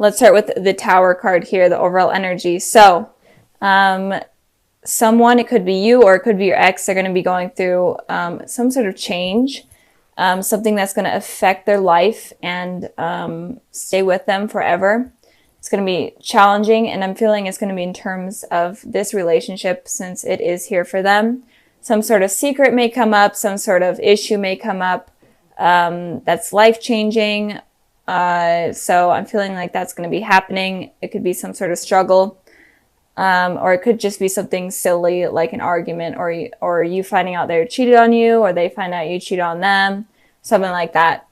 let's start with the Tower card here, the overall energy. So, someone, it could be you or it could be your ex, they're going to be going through some sort of change, something that's going to affect their life and stay with them forever. It's going to be challenging, and I'm feeling it's going to be in terms of this relationship since it is here for them. Some sort of secret may come up, some sort of issue may come up that's life-changing. So I'm feeling like that's going to be happening. It could be some sort of struggle, or it could just be something silly like an argument, or you finding out they cheated on you, or they find out you cheated on them, something like that.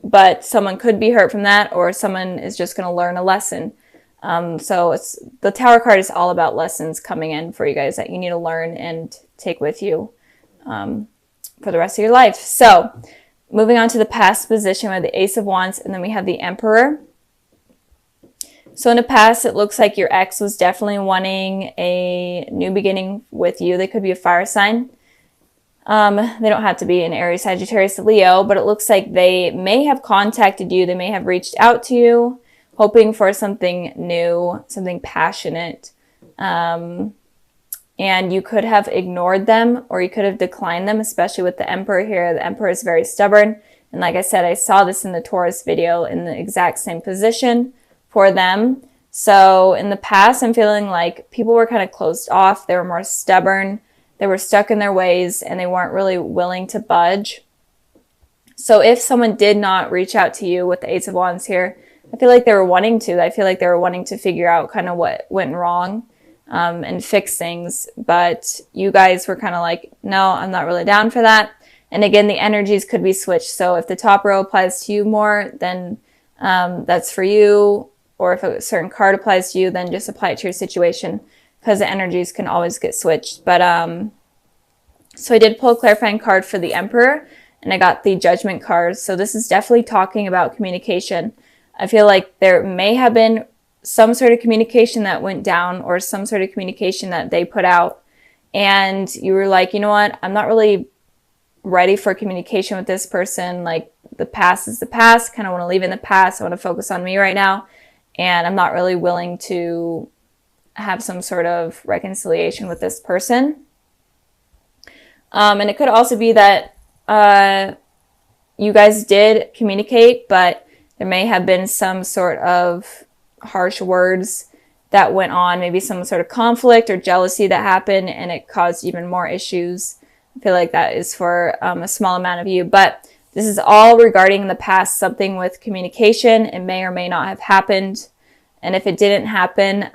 But someone could be hurt from that, or someone is just going to learn a lesson. So the Tower card is all about lessons coming in for you guys that you need to learn and take with you for the rest of your life. So moving on to the past position, we have the Ace of Wands, and then we have the Emperor. So in the past, it looks like your ex was definitely wanting a new beginning with you. They could be a fire sign. They don't have to be an Aries, Sagittarius, Leo, but it looks like they may have contacted you. They may have reached out to you, hoping for something new, something passionate. And you could have ignored them, or you could have declined them, especially with the Emperor here. The Emperor is very stubborn. And like I said, I saw this in the Taurus video in the exact same position for them. So in the past, I'm feeling like people were kind of closed off. They were more stubborn. They were stuck in their ways, and they weren't really willing to budge. So if someone did not reach out to you with the Ace of Wands here, I feel like they were wanting to. I feel like they were wanting to figure out kind of what went wrong and fix things. But you guys were kind of like, no, I'm not really down for that. And again, the energies could be switched. So if the top row applies to you more, then that's for you. Or if a certain card applies to you, then just apply it to your situation, because the energies can always get switched. But so I did pull a clarifying card for the Emperor, and I got the Judgment card. So this is definitely talking about communication. I feel like there may have been some sort of communication that went down, or some sort of communication that they put out, and you were like, you know what, I'm not really ready for communication with this person. Like, the past is the past. Kind of want to leave it in the past. I want to focus on me right now, and I'm not really willing to have some sort of reconciliation with this person. And it could also be that you guys did communicate, but there may have been some sort of harsh words that went on, maybe some sort of conflict or jealousy that happened, and it caused even more issues. I feel like that is for a small amount of you, but this is all regarding the past, something with communication. It may or may not have happened. And if it didn't happen,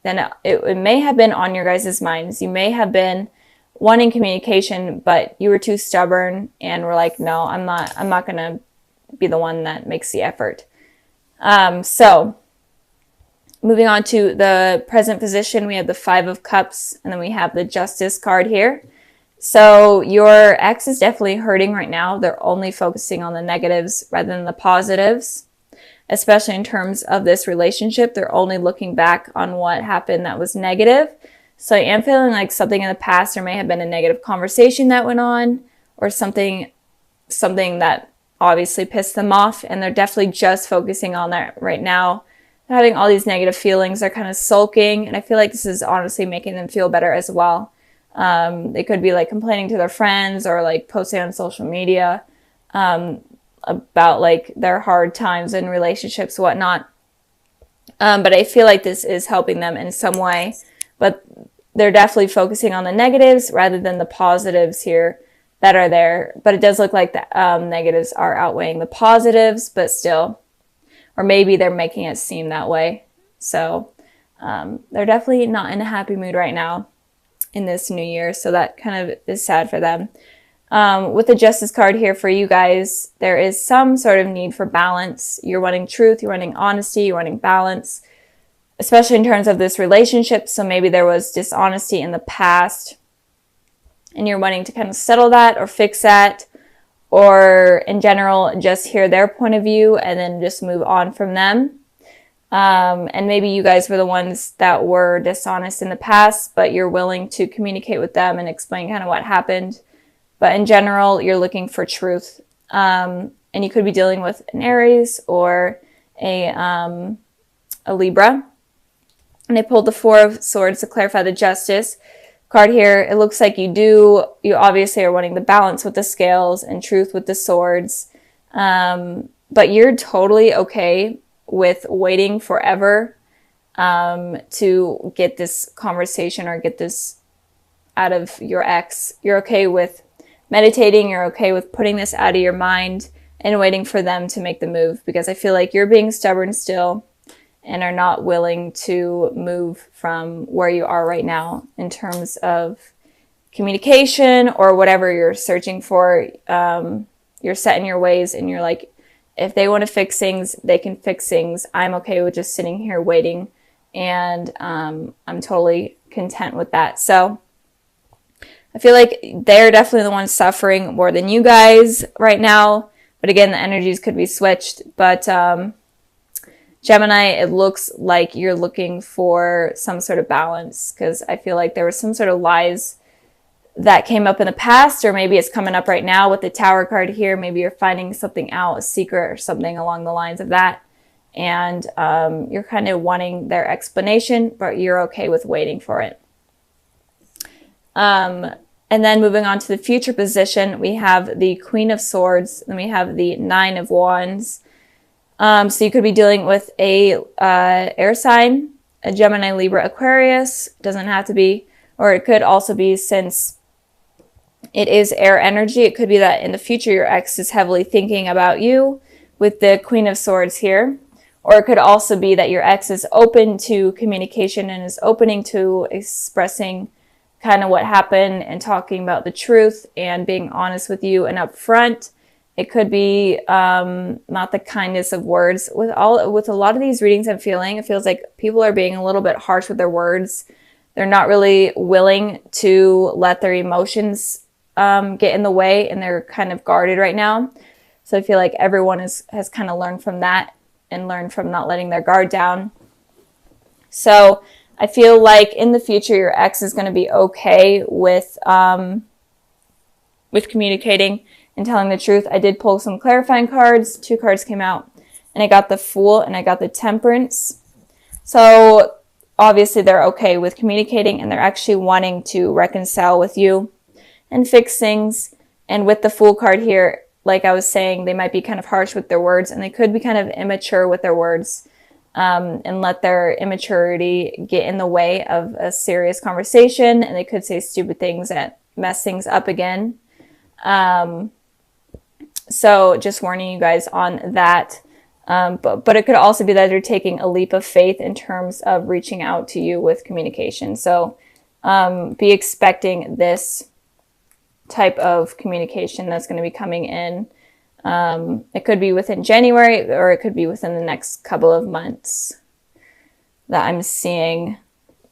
then it may have been on your guys' minds. You may have been wanting communication, but you were too stubborn and were like, no, I'm not going to be the one that makes the effort. So moving on to the present position, we have the Five of Cups, and then we have the Justice card here. So your ex is definitely hurting right now. They're only focusing on the negatives rather than the positives, especially in terms of this relationship. They're only looking back on what happened that was negative. So I am feeling like something in the past, there may have been a negative conversation that went on, or something that obviously pissed them off, and they're definitely just focusing on that right now. They're having all these negative feelings. They're kind of sulking, and I feel like this is honestly making them feel better as well. They could be like complaining to their friends, or like posting on social media about like their hard times in relationships, whatnot. But I feel like this is helping them in some way. But they're definitely focusing on the negatives rather than the positives here that are there. But it does look like the negatives are outweighing the positives, but still, or maybe they're making it seem that way. So they're definitely not in a happy mood right now in this new year. So that kind of is sad for them. With the Justice card here for you guys, there is some sort of need for balance. You're wanting truth, you're wanting honesty, you're wanting balance, especially in terms of this relationship. So maybe there was dishonesty in the past, and you're wanting to kind of settle that or fix that, or in general, just hear their point of view and then just move on from them. And maybe you guys were the ones that were dishonest in the past, but you're willing to communicate with them and explain kind of what happened. But in general, you're looking for truth. and you could be dealing with an Aries or a Libra. And I pulled the Four of Swords to clarify the Justice card here. It looks like you obviously are wanting the balance with the scales and truth with the swords. But you're totally okay with waiting forever to get this conversation or get this out of your ex. You're okay with meditating. You're okay with putting this out of your mind and waiting for them to make the move, because I feel like you're being stubborn still and are not willing to move from where you are right now in terms of communication or whatever you're searching for. You're set in your ways and you're like, if they want to fix things, they can fix things. I'm okay with just sitting here waiting, and I'm totally content with that. So I feel like they're definitely the ones suffering more than you guys right now. But again, the energies could be switched. But Gemini, it looks like you're looking for some sort of balance, because I feel like there was some sort of lies that came up in the past, or maybe it's coming up right now with the Tower card here. Maybe you're finding something out, a secret or something along the lines of that. And you're kind of wanting their explanation, but you're okay with waiting for it. And then moving on to the future position, we have the Queen of Swords, and we have the Nine of Wands. So you could be dealing with a air sign, a Gemini, Libra, Aquarius. Doesn't have to be, or it could also be, since it is air energy, it could be that in the future your ex is heavily thinking about you with the Queen of Swords here. Or it could also be that your ex is open to communication and is opening to expressing kind of what happened and talking about the truth and being honest with you and upfront. It could be not the kindness of words. With a lot of these readings I'm feeling, it feels like people are being a little bit harsh with their words. They're not really willing to let their emotions get in the way, and they're kind of guarded right now. So I feel like everyone has kind of learned from that and learned from not letting their guard down. So I feel like in the future, your ex is going to be okay with communicating and telling the truth. I did pull some clarifying cards. 2 cards came out, and I got the Fool and I got the Temperance. So obviously they're okay with communicating, and they're actually wanting to reconcile with you and fix things. And with the Fool card here, like I was saying, they might be kind of harsh with their words, and they could be kind of immature with their words, and let their immaturity get in the way of a serious conversation, and they could say stupid things that mess things up again. So just warning you guys on that. But it could also be that they're taking a leap of faith in terms of reaching out to you with communication. So be expecting this type of communication that's going to be coming in. It could be within January, or it could be within the next couple of months that I'm seeing.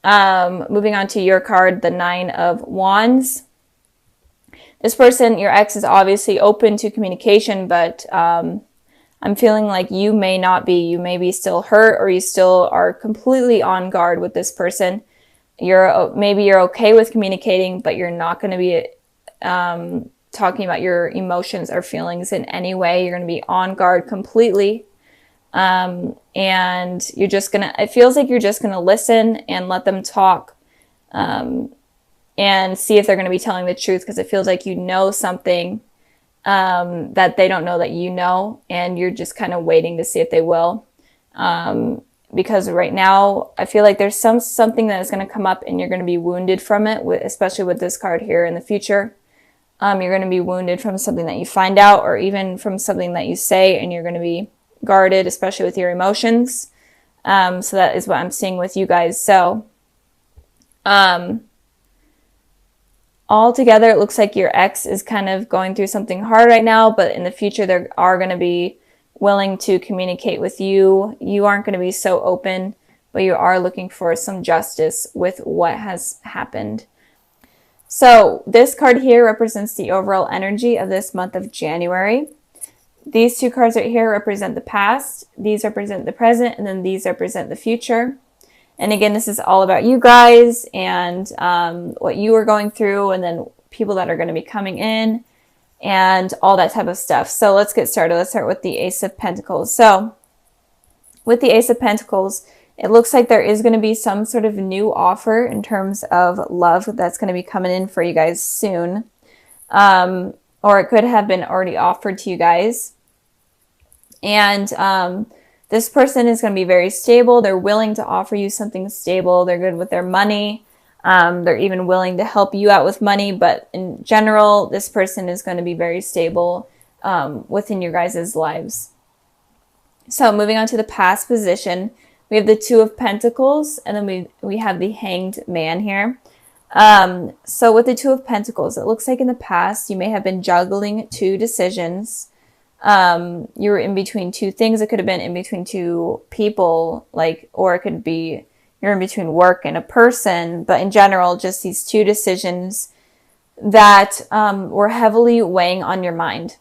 Moving on to your card, the Nine of Wands. This person, your ex, is obviously open to communication, but I'm feeling like you may not be. You may be still hurt, or you still are completely on guard with this person. Maybe you're okay with communicating, but you're not going to be talking about your emotions or feelings in any way. You're going to be on guard completely. And it feels like you're just going to listen and let them talk, and see if they're going to be telling the truth, because it feels like you know something that they don't know that you know, and you're just kind of waiting to see if they will. Because right now, I feel like there's something that is going to come up, and you're going to be wounded from it, especially with this card here in the future. You're going to be wounded from something that you find out, or even from something that you say, and you're going to be guarded, especially with your emotions. So that is what I'm seeing with you guys. So altogether, it looks like your ex is kind of going through something hard right now, but in the future, they are going to be willing to communicate with you. You aren't going to be so open, but you are looking for some justice with what has happened. So this card here represents the overall energy of this month of January. These 2 cards right here represent the past. These represent the present, and then these represent the future. And again, this is all about you guys and what you are going through, and then people that are going to be coming in. and all that type of stuff. So let's get started. Let's start with the Ace of Pentacles. So with the Ace of Pentacles, it looks like there is going to be some sort of new offer in terms of love that's going to be coming in for you guys soon. Or it could have been already offered to you guys. And this person is going to be very stable. They're willing to offer you something stable. They're good with their money. They're even willing to help you out with money. But in general, this person is going to be very stable within your guys' lives. So moving on to the past position, we have the Two of Pentacles, and then we have the Hanged Man here. So with the Two of Pentacles, it looks like in the past you may have been juggling two decisions. You were in between two things. It could have been in between two people, or it could be you're in between work and a person. But in general, just these two decisions that were heavily weighing on your mind.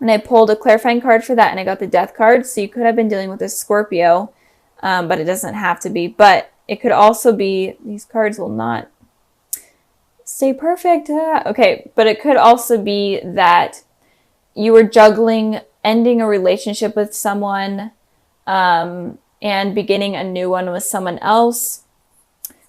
And I pulled a clarifying card for that, and I got the Death card. So you could have been dealing with a Scorpio, but it doesn't have to be. But it could also be, these cards will not stay perfect. Okay, but it could also be that you were juggling ending a relationship with someone and beginning a new one with someone else,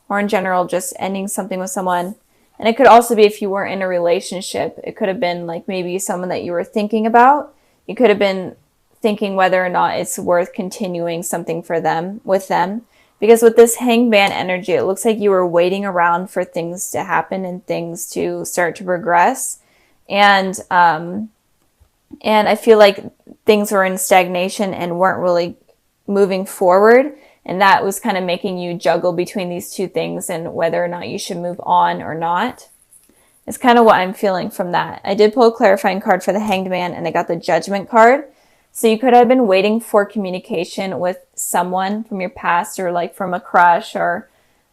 or in general, just ending something with someone. And it could also be if you weren't in a relationship, it could have been like maybe someone that you were thinking about. You could have been thinking whether or not it's worth continuing something with them. Because with this Hanged Man energy, it looks like you were waiting around for things to happen and things to start to progress. And I feel like things were in stagnation and weren't really moving forward. And that was kind of making you juggle between these two things and whether or not you should move on or not. It's kind of what I'm feeling from that. I did pull a clarifying card for the Hanged Man, and I got the Judgment card. So you could have been waiting for communication with someone from your past, or like from a crush, or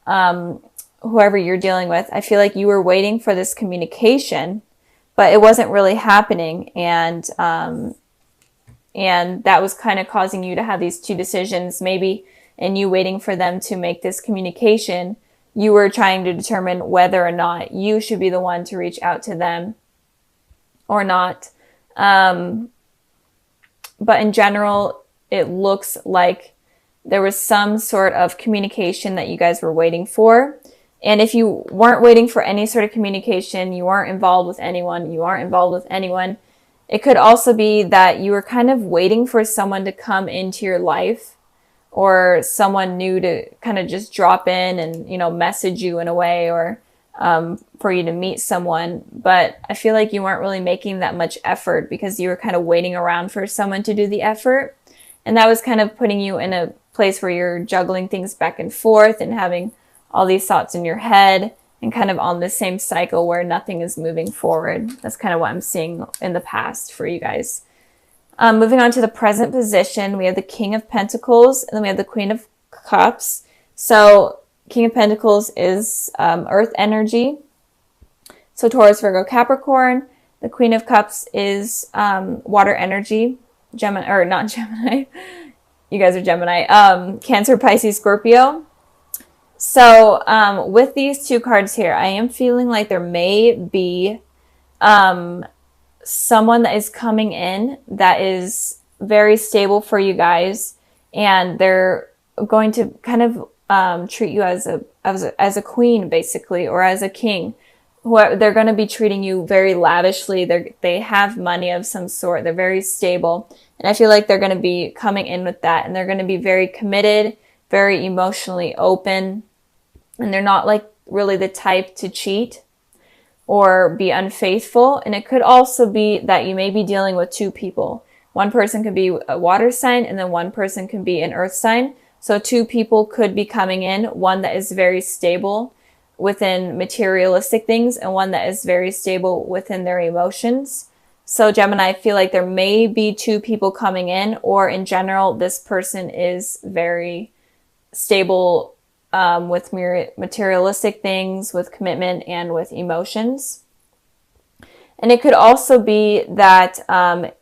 whoever you're dealing with. I feel like you were waiting for this communication, but it wasn't really happening. And that was kind of causing you to have these two decisions, maybe, and you waiting for them to make this communication. You were trying to determine whether or not you should be the one to reach out to them or not. But in general, it looks like there was some sort of communication that you guys were waiting for. And if you weren't waiting for any sort of communication, you weren't involved with anyone, it could also be that you were kind of waiting for someone to come into your life, or someone new to kind of just drop in and, message you in a way, or for you to meet someone. But I feel like you weren't really making that much effort because you were kind of waiting around for someone to do the effort. And that was kind of putting you in a place where you're juggling things back and forth and having all these thoughts in your head and kind of on the same cycle where nothing is moving forward. That's kind of what I'm seeing in the past for you guys. Moving on to the present position, we have the King of Pentacles, and then we have the Queen of Cups. So King of Pentacles is earth energy. So Taurus, Virgo, Capricorn. The Queen of Cups is water energy. Gemini, or not Gemini. You guys are Gemini. Cancer, Pisces, Scorpio. So with these two cards here, I am feeling like there may be someone that is coming in that is very stable for you guys, and they're going to kind of treat you as a queen, basically, or as a king. They're going to be treating you very lavishly. They have money of some sort. They're very stable, and I feel like they're going to be coming in with that, and they're going to be very committed, very emotionally open, and they're not like really the type to cheat or be unfaithful. And it could also be that you may be dealing with two people. One person could be a water sign, and then one person could be an earth sign. So two people could be coming in, one that is very stable within materialistic things and one that is very stable within their emotions. So Gemini, I feel like there may be two people coming in, or in general, this person is very stable with materialistic things, with commitment, and with emotions. And it could also be that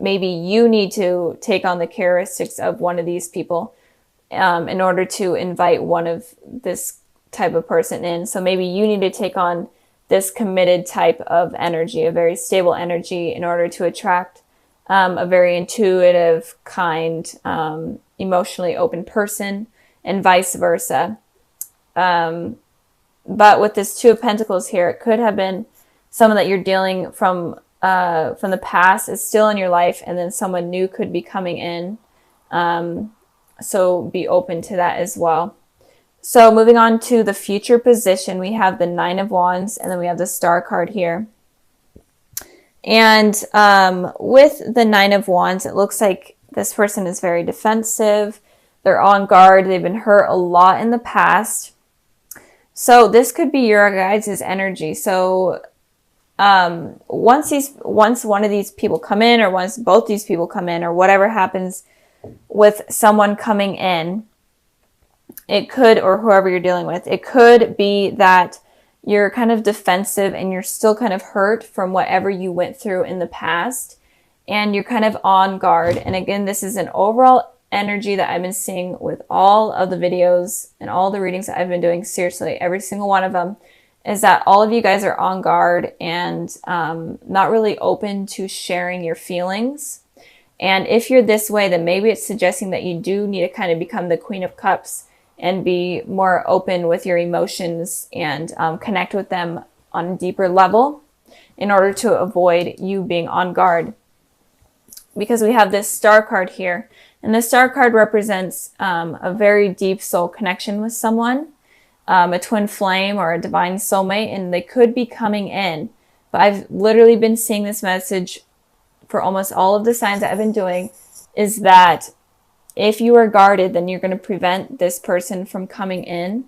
maybe you need to take on the characteristics of one of these people in order to invite one of this type of person in. So maybe you need to take on this committed type of energy, a very stable energy, in order to attract a very intuitive, kind, emotionally open person, and vice versa. But with this Two of Pentacles here, it could have been someone that you're dealing from the past is still in your life, and then someone new could be coming in. So be open to that as well. So moving on to the future position, we have the Nine of Wands, and then we have the Star card here. And with the Nine of Wands, it looks like this person is very defensive. They're on guard. They've been hurt a lot in the past. So this could be your guys' energy. So once one of these people come in, or once both these people come in, or whatever happens with someone coming in, it could, or whoever you're dealing with, it could be that you're kind of defensive and you're still kind of hurt from whatever you went through in the past, and you're kind of on guard. And again, this is an overall energy that I've been seeing with all of the videos and all the readings that I've been doing. Seriously, every single one of them is that all of you guys are on guard and not really open to sharing your feelings. And if you're this way, then maybe it's suggesting that you do need to kind of become the Queen of Cups and be more open with your emotions and connect with them on a deeper level in order to avoid you being on guard. Because we have this Star card here, and the Star card represents a very deep soul connection with someone, a twin flame or a divine soulmate, and they could be coming in. But I've literally been seeing this message for almost all of the signs that I've been doing, is that if you are guarded, then you're going to prevent this person from coming in,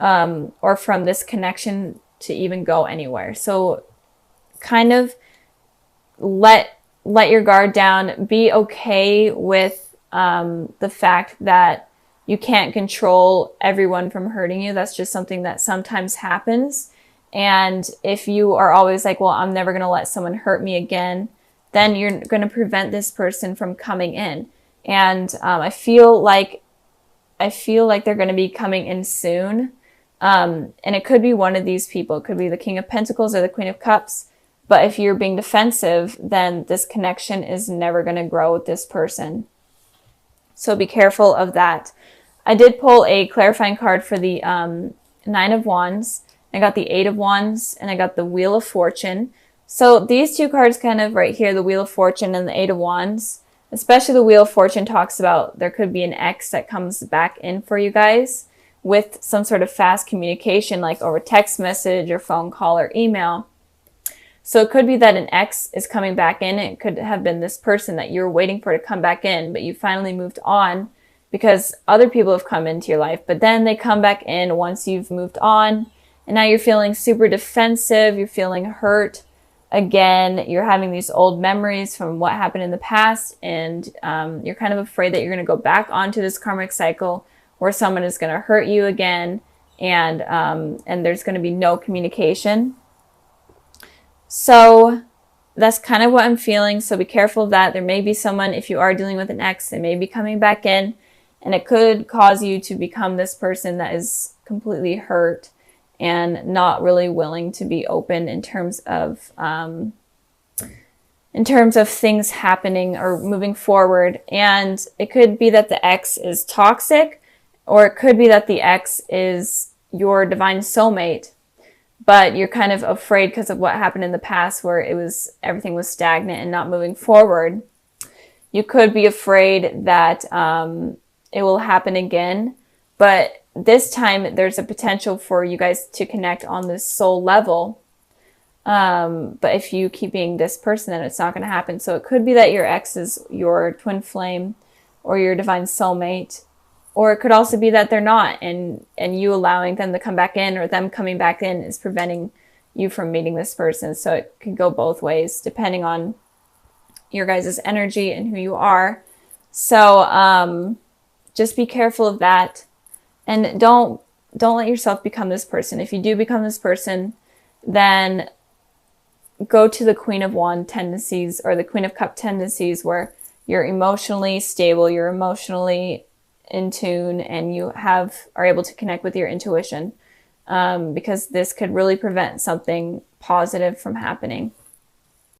or from this connection to even go anywhere. So kind of let your guard down. Be okay with the fact that you can't control everyone from hurting you. That's just something that sometimes happens. And if you are always like, well, I'm never going to let someone hurt me again, then you're going to prevent this person from coming in. And I feel like they're going to be coming in soon. And it could be one of these people. It could be the King of Pentacles or the Queen of Cups. But if you're being defensive, then this connection is never going to grow with this person. So be careful of that. I did pull a clarifying card for the Nine of Wands. I got the Eight of Wands, and I got the Wheel of Fortune. So these two cards kind of right here, the Wheel of Fortune and the Eight of Wands, especially the Wheel of Fortune, talks about there could be an ex that comes back in for you guys with some sort of fast communication, like over text message or phone call or email. So it could be that an ex is coming back in. It could have been this person that you were waiting for to come back in, but you finally moved on because other people have come into your life. But then they come back in once you've moved on, and now you're feeling super defensive. You're feeling hurt. Again, you're having these old memories from what happened in the past, and you're kind of afraid that you're going to go back onto this karmic cycle where someone is going to hurt you again, and there's going to be no communication. So that's kind of what I'm feeling. So be careful of that. There may be someone, if you are dealing with an ex, they may be coming back in, and it could cause you to become this person that is completely hurt and not really willing to be open in terms of things happening or moving forward. And it could be that the ex is toxic, or it could be that the ex is your divine soulmate, but you're kind of afraid because of what happened in the past where everything was stagnant and not moving forward. You could be afraid that it will happen again, but this time there's a potential for you guys to connect on this soul level. But if you keep being this person, then it's not going to happen. So it could be that your ex is your twin flame or your divine soulmate, or it could also be that they're not, and you allowing them to come back in, or them coming back in is preventing you from meeting this person. So it could go both ways depending on your guys' energy and who you are. So just be careful of that. And don't let yourself become this person. If you do become this person, then go to the Queen of Wand tendencies or the Queen of Cup tendencies, where you're emotionally stable, you're emotionally in tune, and you are able to connect with your intuition. because this could really prevent something positive from happening.